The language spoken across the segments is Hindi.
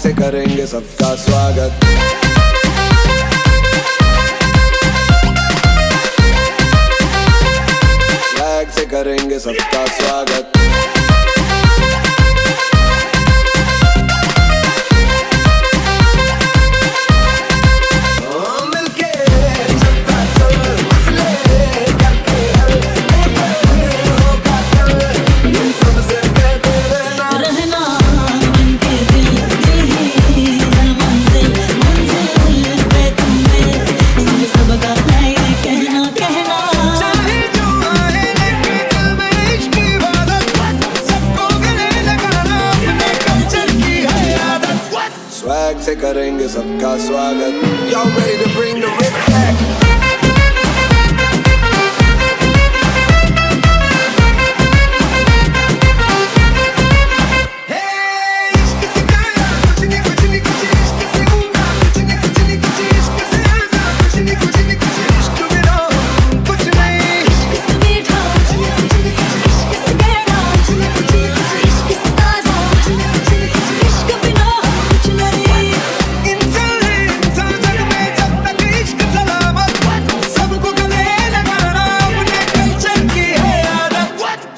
से करेंगे सबका स्वागत। स्वैग से करेंगे सबका स्वागत। स्वैग से करेंगे सबका स्वागत। Y'all ready to bring the riff back?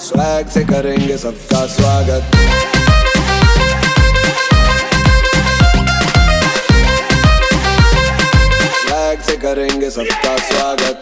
Swag से करेंगे सबका स्वागत। स्वैग से करेंगे सबका स्वागत।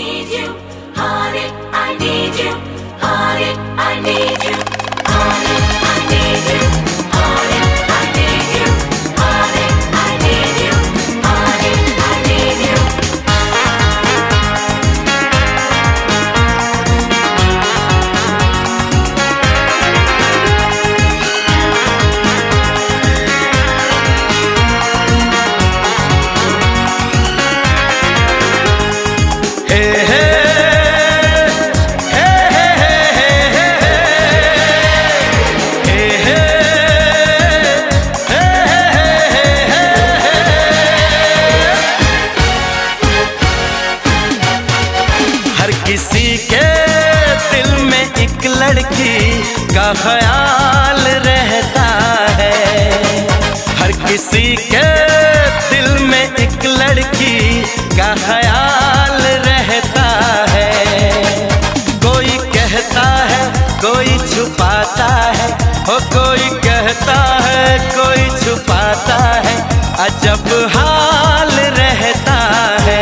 need you, honey, I need you, honey, I need you, honey, I need you, honey, I need you, honey, I need you, honey, I need you. किसी के दिल में एक लड़की का ख्याल रहता है। हर किसी के दिल में एक लड़की का ख्याल रहता है। कोई कहता है कोई छुपाता है, हो कोई कहता है कोई छुपाता है, अजब हाल रहता है।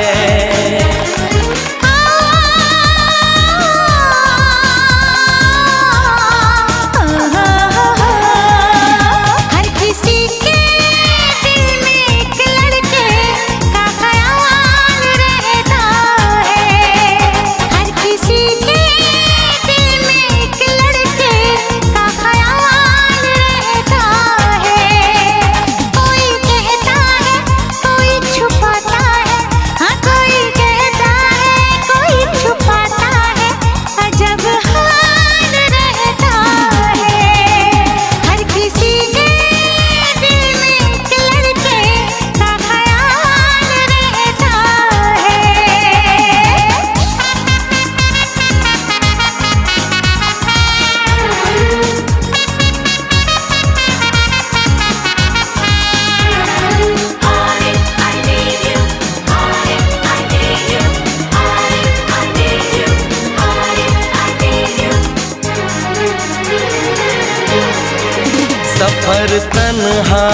सफर तन्हा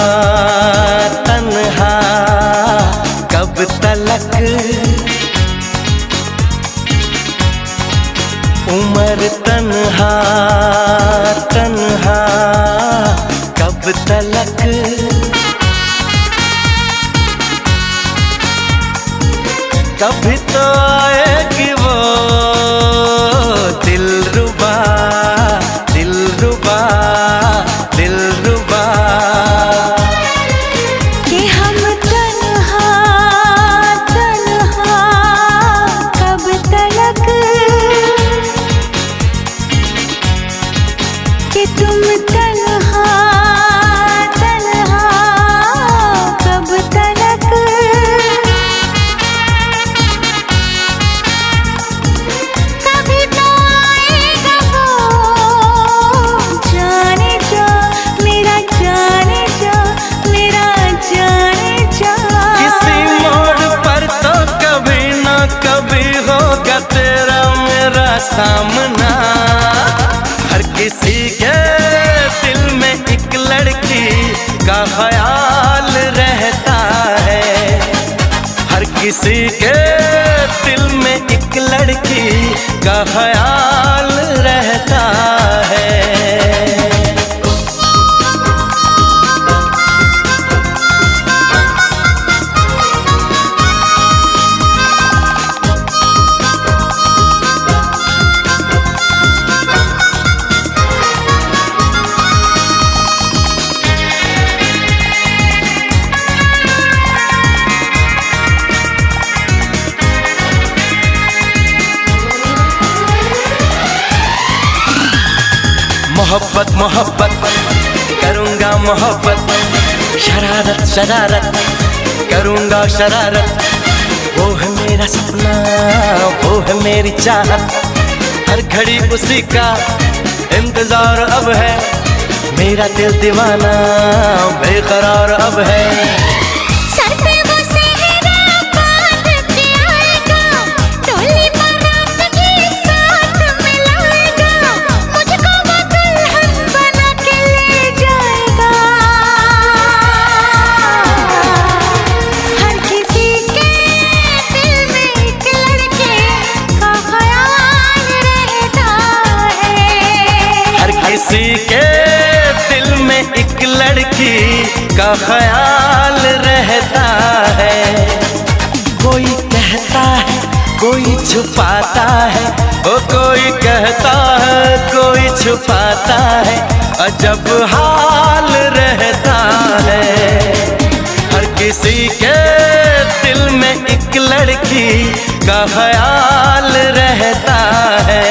तन्हा कब तलक, उम्र तन्हा तन्हा कब तलक। कभी तो आएगी वो दिलरुबा दिलरुबा दिलरुबा कि हम तन्हा तन्हा कब तलक, कि तुम तन्हा तन्हा कब तलक। कभी तो आएगा वो जाने जा, मेरा जाने जा, मेरा जाने जा। किसी मोड़ पर तो कभी ना कभी होगा तेरा मेरा सामना। हर किसी के दिल में एक लड़की का ख्याल रहता है। हर किसी के दिल में एक लड़की का ख्याल रहता है। मोहब्बत मोहब्बत करूँगा मोहब्बत, शरारत शरारत करूँगा शरारत। वो है मेरा सपना वो है मेरी चाहत, हर घड़ी उसी का इंतजार अब है। मेरा दिल दीवाना बेकरार अब है। सर पे वो सेहरा बांध के आएगा, डोली बारात के साथ मिलाएगा, मुझको वो दुल्हन बना के ले जाएगा। हर किसी के दिल में एक लड़के ख्याल रहता है। कोई कहता है कोई छुपाता है, ओ कोई कहता है कोई छुपाता है, अजब हाल रहता है। हर किसी के दिल में एक लड़की का ख्याल रहता है।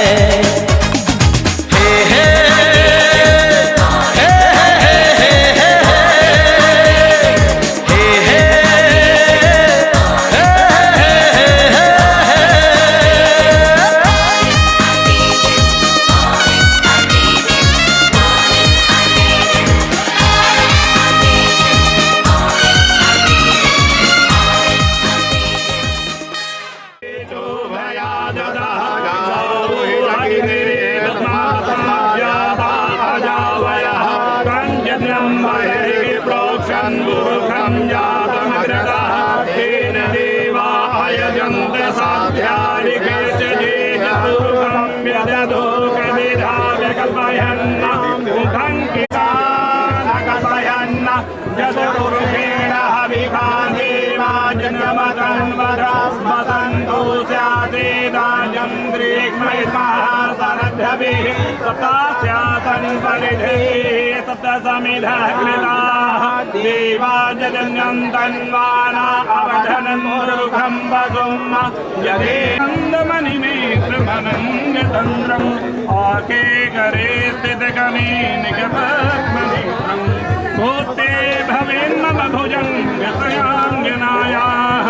देवा जगन्यं तन्वाना अवधनं मुरुखं वसुम यदे नन्दमणिमेत्रमनङ्गतन्द्रम् आके करे स्थितकमेनिकपद्मनेत्रम् भूते भवेन्मम भुजङ्गसयाङ्गनायाः।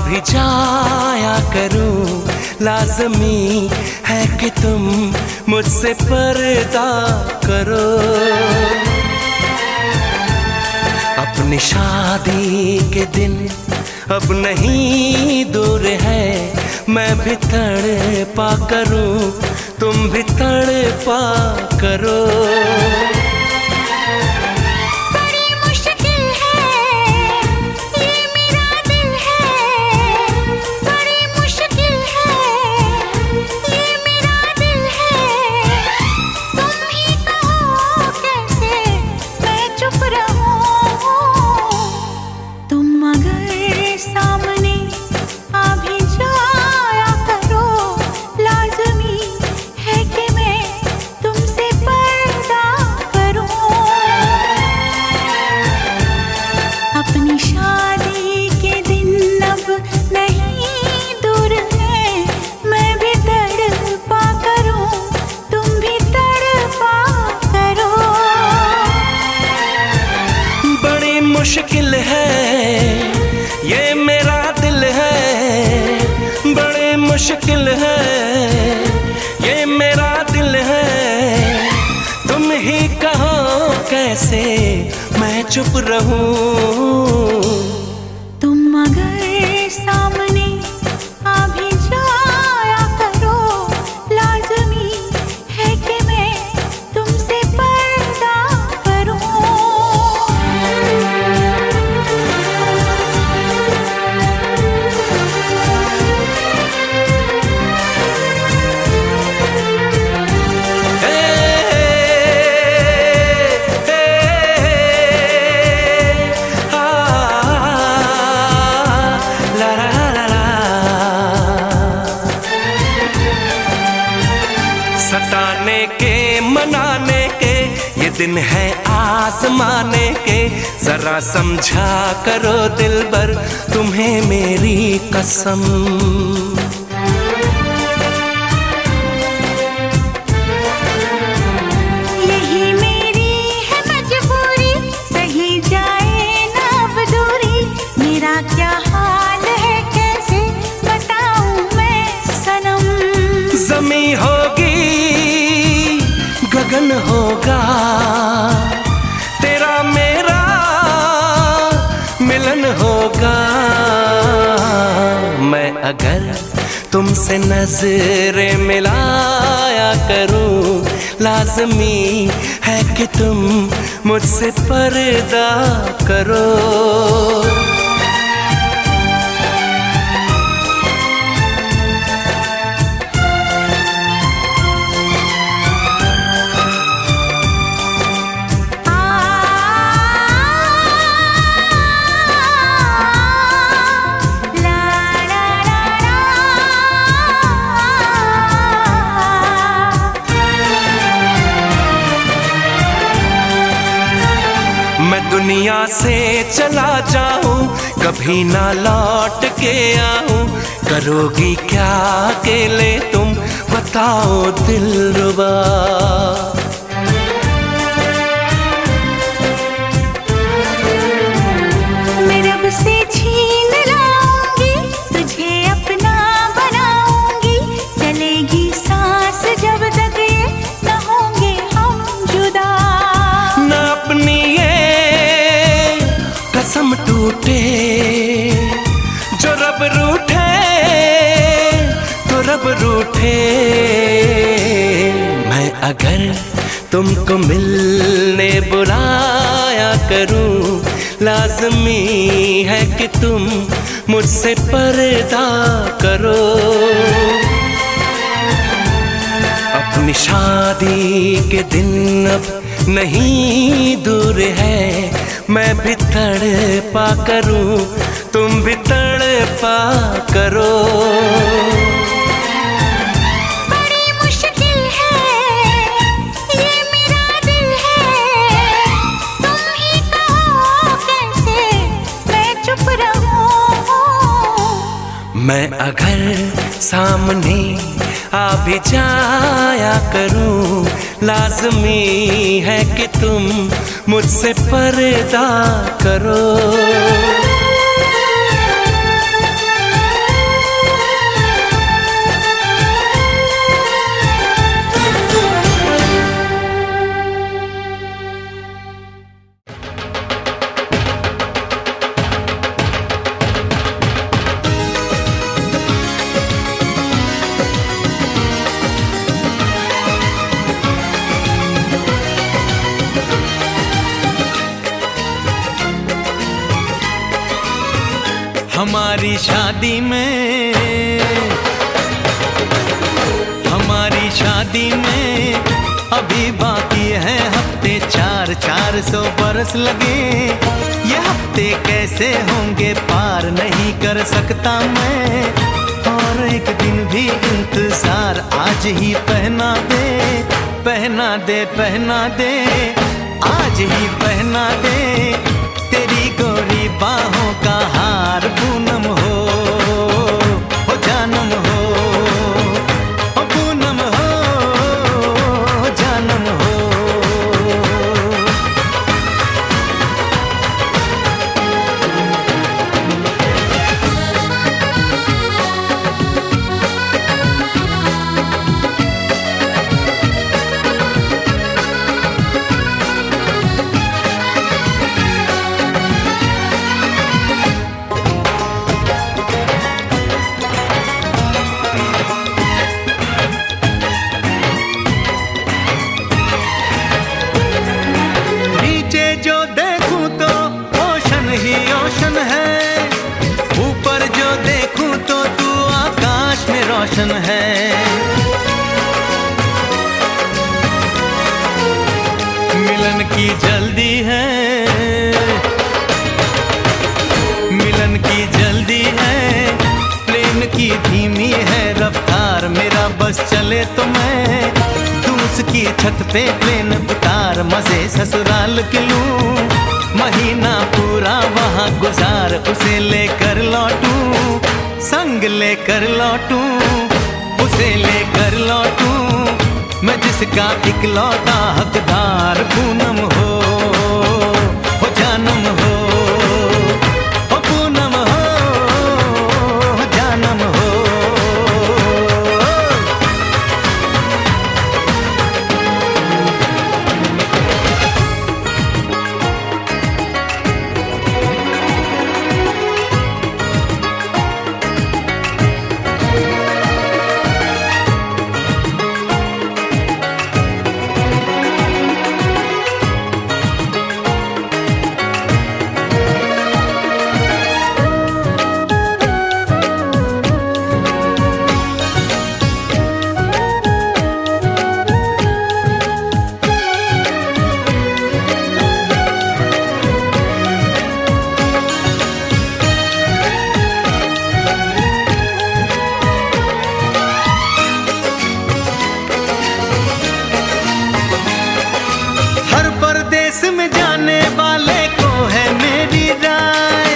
भी जाया करूं, लाज़मी है कि तुम मुझसे पर्दा करो। अपनी शादी के दिन अब नहीं दूर है, मैं भी तड़पा करूं, तुम भी तड़पा करो। मुश्किल है ये मेरा दिल है, बड़े मुश्किल है ये मेरा दिल है। तुम ही कहो कैसे मैं चुप रहूं। तुम अगर सामने आ भी जाया करो, लाज़मी है कि मैं तुमसे पर्दा करूं। सताने के मनाने के ये दिन है आजमाने के, जरा समझा करो दिलबर तुम्हें मेरी कसम। यही मेरी है मजबूरी, सही जाए ना अब दूरी। मेरा क्या हाल है कैसे बताऊं मैं सनम। ज़मीं होगी गगन होगा, तेरा मेरा मिलन होगा। मैं अगर तुमसे नजरें मिलाया करूं, लाज़मी है कि तुम मुझसे पर्दा करो। मैं दुनिया से चला जाऊं, कभी ना लौट के आऊं। करोगी क्या अकेले तुम बताओ दिलरुबा। मैं रब से छीन लाऊंगी, तुझे अपना बनाऊंगी। चलेगी सांस जब तक ये न होंगे हम जुदा। न अपनी ये कसम टूटे, जो रब रूठे तो रब रूठे। मैं अगर तुमको मिलने बुलाया करूं, लाज़मी है कि तुम मुझसे पर्दा करो। अपनी शादी के दिन अब नहीं दूर है, मैं भी तड़पा करूं, तुम भी तड़पा करो। बड़ी मुश्किल है ये मेरा दिल है, तुम ही कहो कैसे मैं चुप रहूं। मैं अगर सामने आ भी जाया करूं, लाज़मी है कि तुम मुझसे पर्दा करो। हमारी शादी में, हमारी शादी में अभी बाकी है हफ्ते 400 बरस लगे। ये हफ्ते कैसे होंगे पार नहीं कर सकता मैं, और एक दिन भी इंतजार आज ही पहना दे, पहना दे, पहना दे, आज ही पहना दे तेरी गोरी बाहों का हार। पूनम हो जानम हो, पूनम हो जानम हो। है मिलन की जल्दी है, मिलन की जल्दी है, प्लेन की धीमी है रफ्तार। मेरा बस चले तो मैं दूं उसकी छत पे प्लेन उतार, मजे ससुराल के लूं, महीना पूरा वहाँ गुजार, उसे लेकर लौटूं, संग लेकर लौटूं, उसे लेकर लौटूं मैं जिसका इकलौता हकदार। पूनम हो जानम हो, पूनम हो जानम हो। में जाने वाले को है मेरी राय,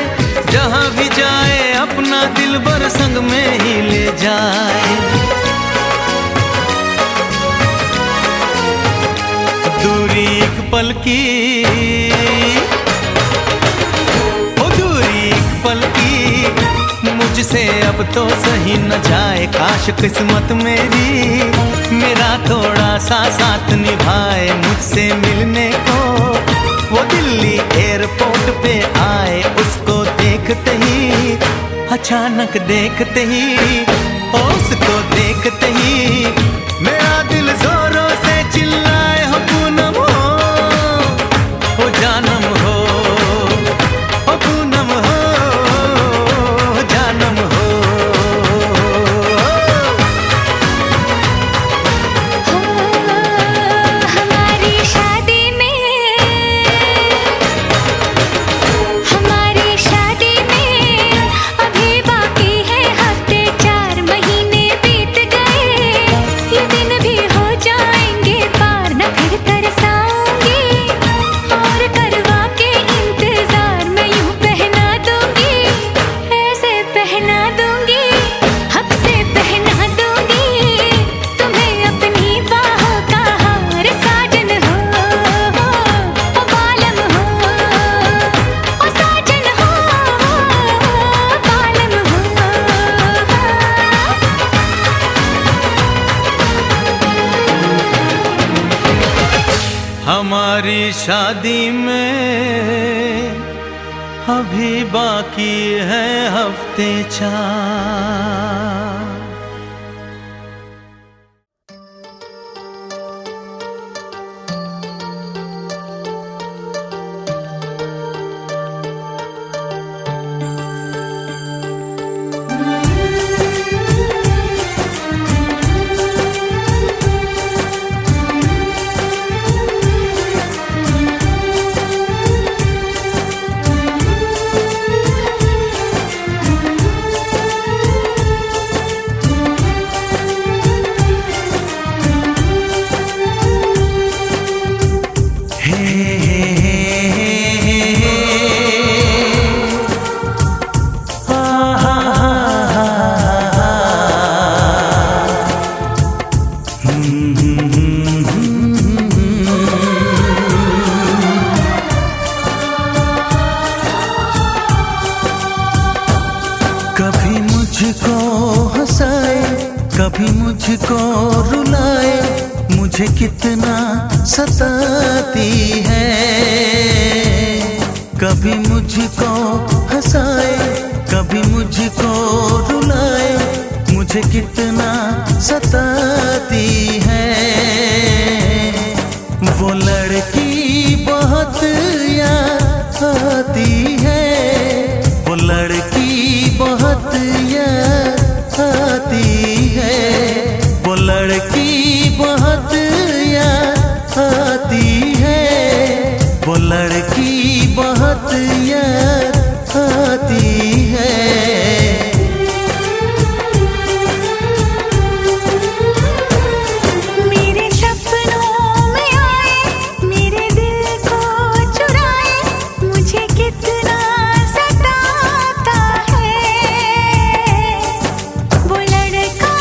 जहां भी जाए अपना दिलबर संग में ही ले जाए। दूरी एक पल की, ओ दूरी एक पल की, मुझसे अब तो सही न जाए। काश किस्मत मेरी मेरा थोड़ा सा साथ निभाए, मुझसे मिलने को वो दिल्ली एयरपोर्ट पे आए। उसको देखते ही, अचानक देखते ही, उसको देखते ही मेरा दिल जोरों से चिल्लाए, हो पूनम हो जानम हो, पूनम हो जानम हो। हमारी शादी में अभी बाकी है हफ्ते 4। हंसाए, कभी मुझको रुलाए, मुझे कितना सताती है। कभी मुझको हंसाए, कभी मुझको रुलाए, मुझे कितना सताती है। वो लड़की बहुत याद आती है, वो लड़की बहुत याद आती है, वो लड़की बहुत याद आती है, वो लड़की बहुत याद आती है। मेरे सपनों में आए, मेरे दिल को चुराए, मुझे कितना सताता है। वो लड़का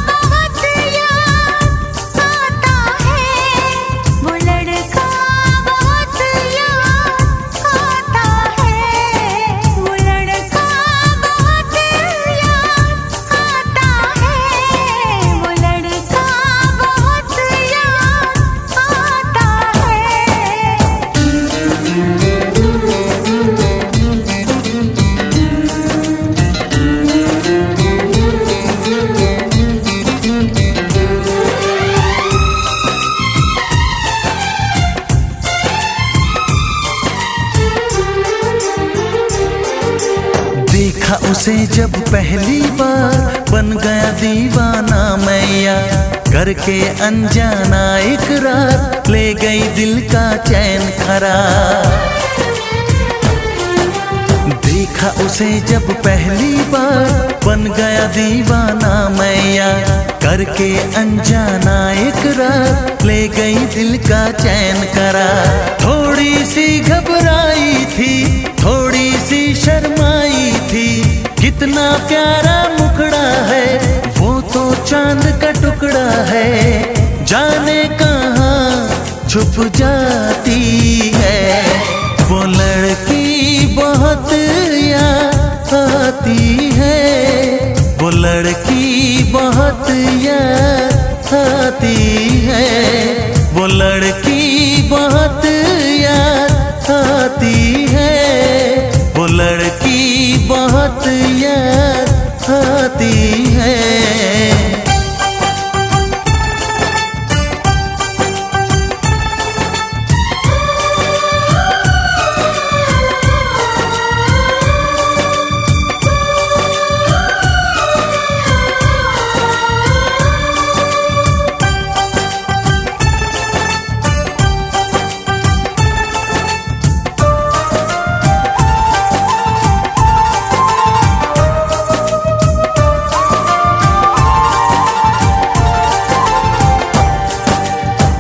बहुत याद आता है, वो लड़का बहुत याद आता है, वो लड़का बहुत याद आता है, वो लड़का बहुत याद आता देखा उसे जब पहली बार, बन गया दीवाना मैया, करके अनजाना इकरार, ले गई दिल का चैन करार। देखा उसे जब पहली बार, बन गया दीवाना मैया, करके अनजाना इकरार, ले गई दिल का चैन करार। थोड़ी सी घबराई थी, थोड़ी सी शर्माई थी, कितना प्यारा मुखड़ा है, वो तो चांद का टुकड़ा है, जाने कहाँ छुप जाती है। वो लड़की बहुत याद आती है, वो लड़की बहुत याद आती है, वो लड़की बहुत याद आती है, वो लड़की बहुत याद आती है।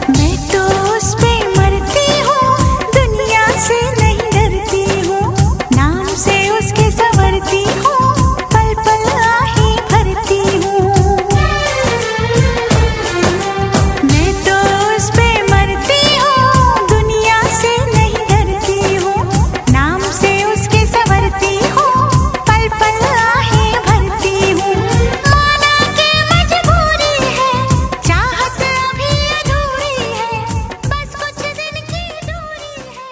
मैं तो उस पे मरती हूँ, दुनिया से नहीं डरती हूँ, नाम से उसके संवरती हूँ, पल पल आही भरती हूँ। मैं तो उस पे मरती हूँ, दुनिया से नहीं डरती हूँ, नाम से उसके संवरती हूँ, पल पल आही भरती हूँ। माना के मजबूरी है, चाहत अभी अधूरी है, बस कुछ दिन की दूरी है।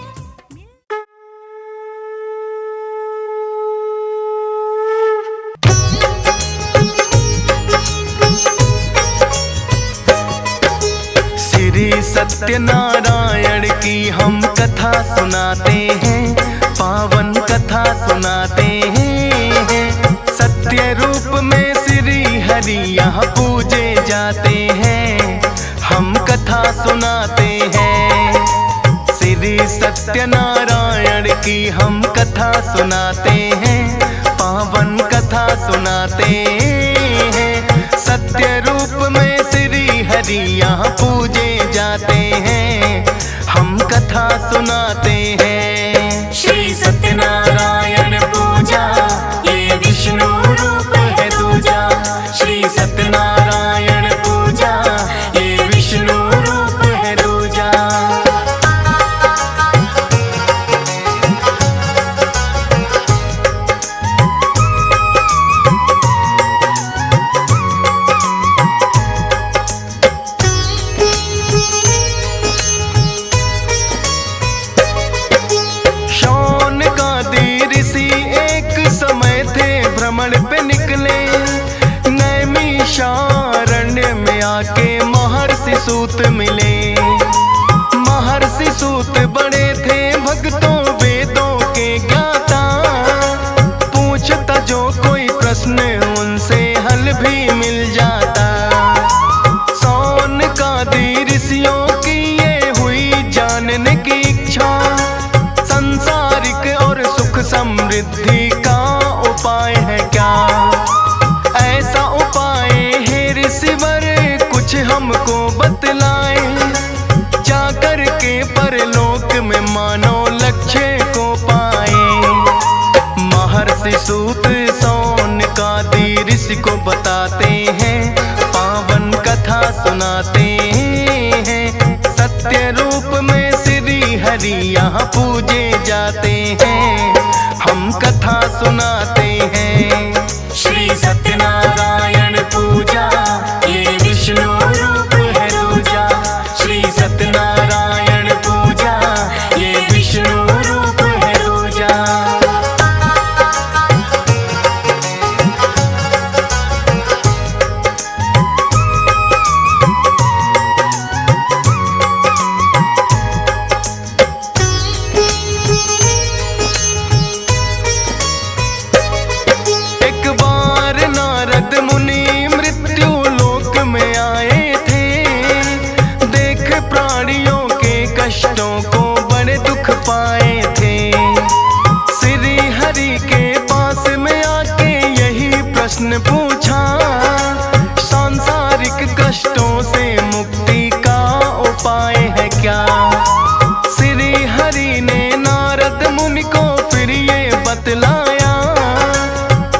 श्री सत्यनारायण की हम कथा सुनाते हैं, पावन कथा सुनाते हैं। सत्य रूप में श्री हरि यहाँ पूजे जाते हैं, हम कथा सुनाते हैं। श्री सत्यनारायण की हम कथा सुनाते हैं, पावन कथा सुनाते हैं। सत्य रूप में श्री हरि यहाँ पूजे जाते हैं, हम कथा सुनाते हैं। श्री सत्यनारायण पूजा, ये विष्णु रूप है दूजा। श्री सत्यनारायण पूजा, ये विष्णु रूप है दूजा। सूत मिले। महर्षि सूत बड़े थे भक्तों वेदों के ज्ञाता, पूछता जो कोई प्रश्न उनसे हल भी मिल जाता। सौनकादि ऋषियों की ये हुई जानने की इच्छा, संसारिक और सुख समृद्धि का उपाय है क्या। ऐसा उपाय है ऋषिवर कुछ हमको बतलाए, जाकर के परलोक में मानो लक्ष्य को पाए। महर्षि सूत सौनकादि ऋषि को बताते हैं, पावन कथा सुनाते हैं। सत्य रूप में श्री हरि यहाँ पूजे जाते हैं, हम कथा सुनाते हैं। श्री सत्यनारायण पूजा ये विष्णु रूप है दूजा। श्री सत्यनारायण पूजा ये विष्णु रूप है दूजा। एक बार नारद मुनि मृत्यु लोक में आए थे, देख प्राणियों के कष्टों को बड़े दुख पाए थे। श्री हरि के पास में आके यही प्रश्न पूछा, सांसारिक कष्टों से मुक्ति का उपाय है क्या। श्री हरि ने नारद मुनि को फिर ये बतलाया,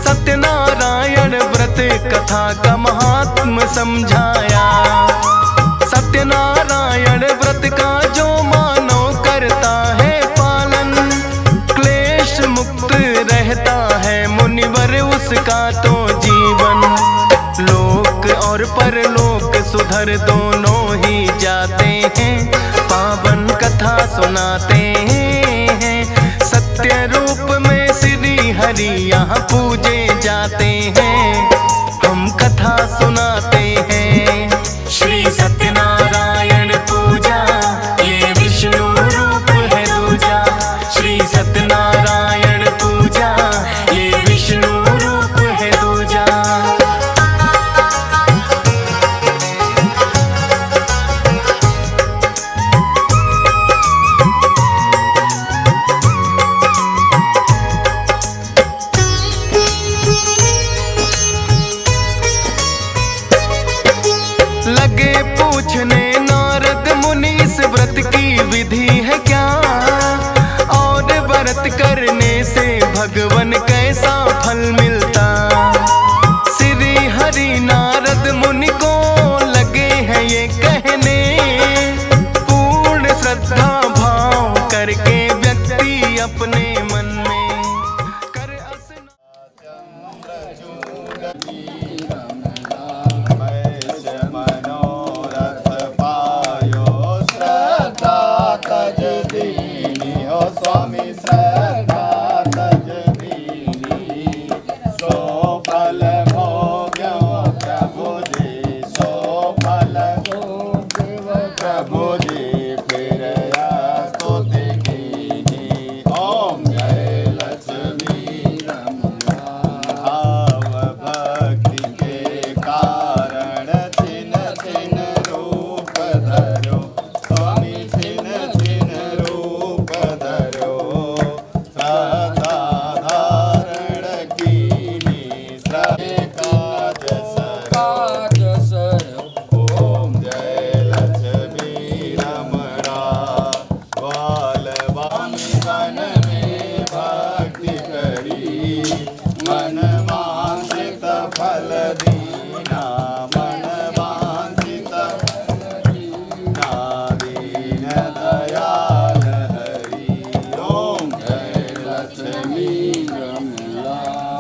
सत्यनारायण व्रत कथा का महात्म समझाया। सत्यनारायण व्रत का जो मानो करता है पालन, क्लेश मुक्त रहता है मुनिवर उसका तो जीवन। लोक और परलोक सुधर दोनों ही जाते हैं, पावन कथा सुनाते हैं। सत्य रूप में श्री हरि यहाँ पूजे जाते हैं, हम कथा सुनाते हैं। श्री सत्यनारायण पूजा ये विष्णु रूप है दूजा। श्री सत्यनारायण पूजा ये विष्णु रूप है दूजा। लगे पूछने नारद मुनि इस व्रत की विधि है क्या, और व्रत करने से भगवन कैसा फल मिलता। श्री हरि नारद मुनि को लगे हैं ये कहने, पूर्ण श्रद्धा भाव करके व्यक्ति अपने मन में कर मनोरथ पायो श्रद्धा तज दीनी हो स्वामी श्रद्धा तज दीनी। सो फल भोग्यो प्रभु जी, सो फल प्रभु जी फिर स्तुति कीनी। ओम जय लक्ष्मी भाव भक्ति के कारण छिन छिन रूप धरो, स्वामी छिन छिन रूप धरो। सदा धारण कीनी श्रद्धे काज सरो। ओम जय लक्ष्मी रमणा ग्वाल वामी वन में भक्ति करी। मन वांछित फल दीना, मन वांछित दीना दीन दयाल हरि। ओम जय लक्ष्मी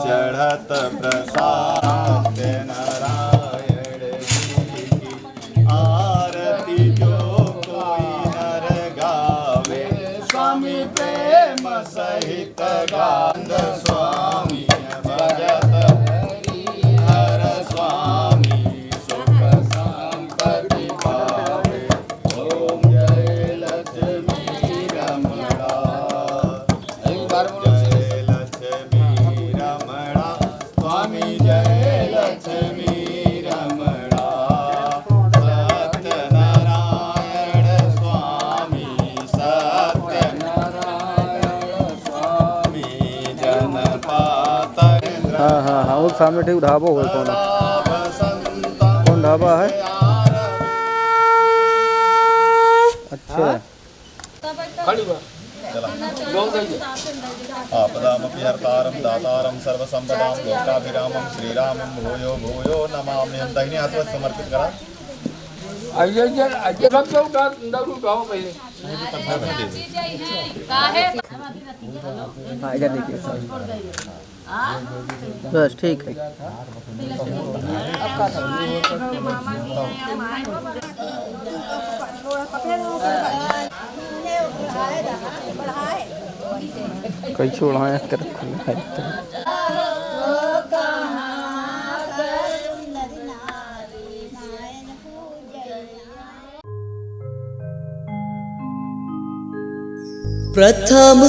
चढ़त प्रसाद नारायण जी की आरती जो कोई नर गावे, स्वामी प्रेम सहित गांध स्वामी भजत हर स्वामी। सामने ठीक ढाबा हो कौन ढाबा है? अच्छा आपदामपि हर्तारं दातारं सर्वसंपदां लोकाभिरामं श्रीरामं भूयो भूयो नमामि। हम दाहिने हाथ में समर्पित करा। इधर देखिए बस ठीक है। कई छोड़ा है तेरे प्रथम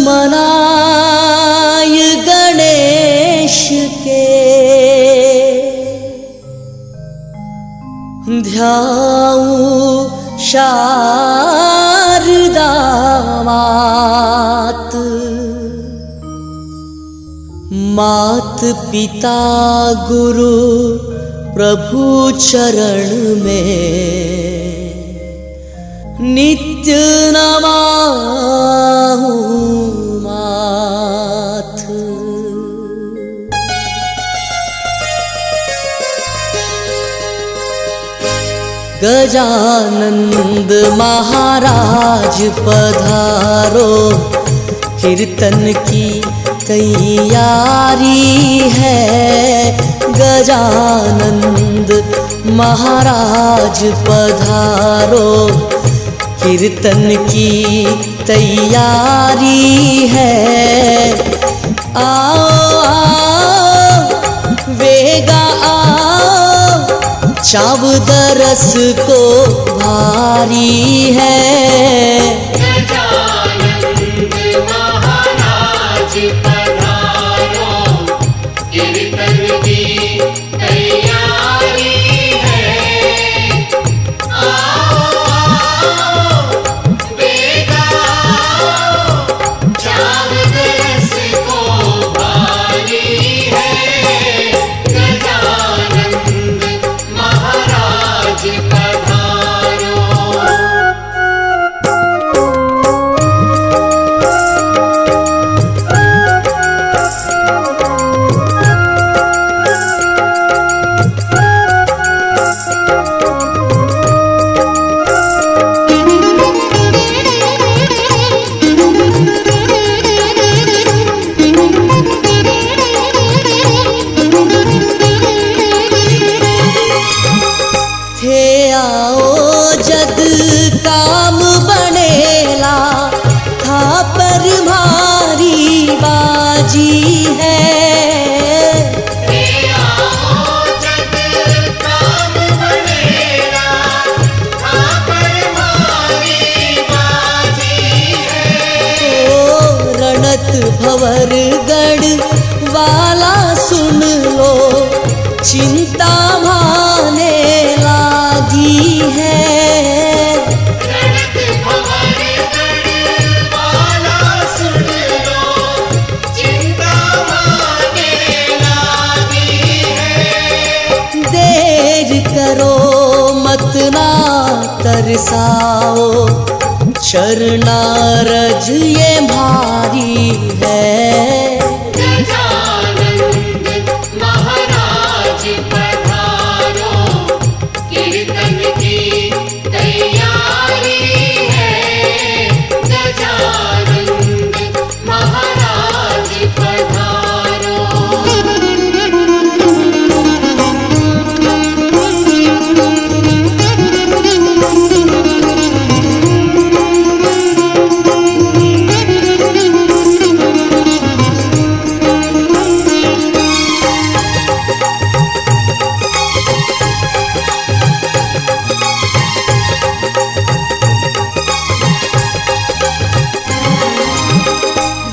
मनाय गणेश के ध्याऊं शारदा मात। मात पिता गुरु प्रभु चरण में नित्य नमाहूं माथ। गजानंद महाराज पधारो, कीर्तन की तैयारी है। गजानंद महाराज पधारो, कीर्तन की तैयारी है। आओ आओ वेगा आओ, चावद रस को भारी है। गजानंद महाराज पधारो, कीर्तन की तैयारी है। आओ वेगा चावद रस को भारी है। गजानंद महाराज पधारो। थे आओ जद काम बनेला, था पर भारी बाजी है। रणत भवर गढ़ वाला सुन लो, चिंता भाने लागी है। रणत भवर गढ़ वाला सुन लो, चिंता भाने लागी है। देर करो मत ना तरसाओ, शरणारज ये भारी है। गजानंद महाराज पधारो, कीर्तन की तैयारी है। गजानंद महाराज पधारो।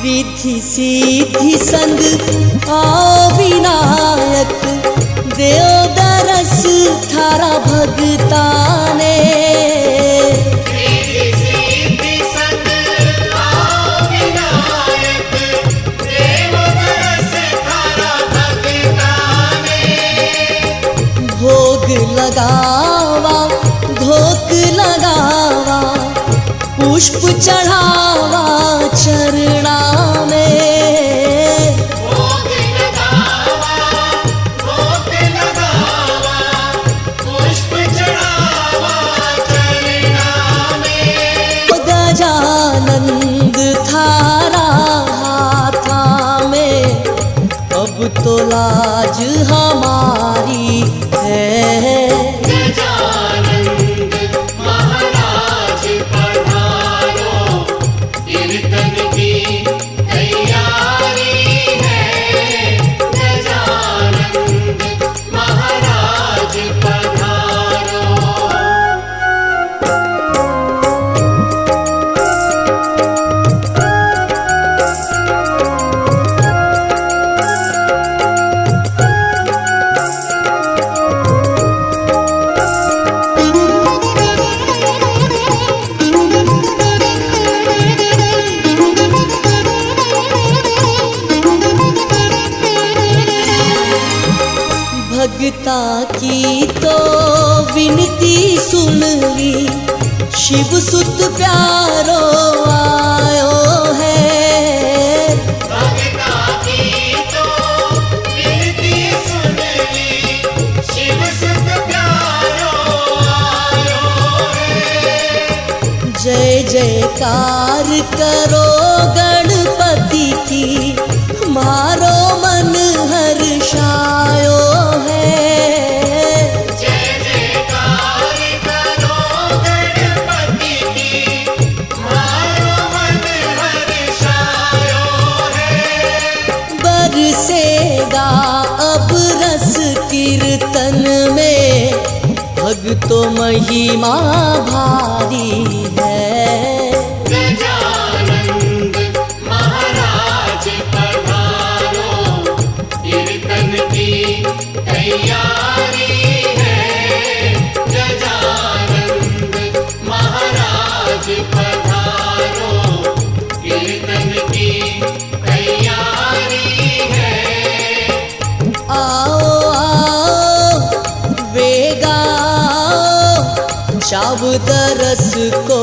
विधि सिद्धि संग आओ विनायक, देव दरस थारा भगताने। रिद्धि सिद्धि संग आओ विनायक, देव दरस थारा भोग लगावा धोक लगावा पुष्प चढ़ावा चरणा में गजानंद थारा हाथा में अब तो लाज हमारी है। गजानंद महाराज पधारो, कीर्तन की तैयारी है। गजानंद महाराज पधारो। भगता की तो विनती सुन ली शिव सुत प्यारो आयो है। भगता की तो विनती सुन ली शिव सुत प्यारो आयो है। जय जयकार करो गणपति की मारो मन हर्षायो है। जय जयकार करो गणपति की, मारो मन हर्षायो है। बरसेगा अब रस कीर्तन में भक्तों महिमा भारी है। गजानंद महाराज पधारो, कीर्तन की तैयारी है। गजानंद महाराज पधारो, कीर्तन की तैयारी है। आओ आओ वेगा चाव दरस को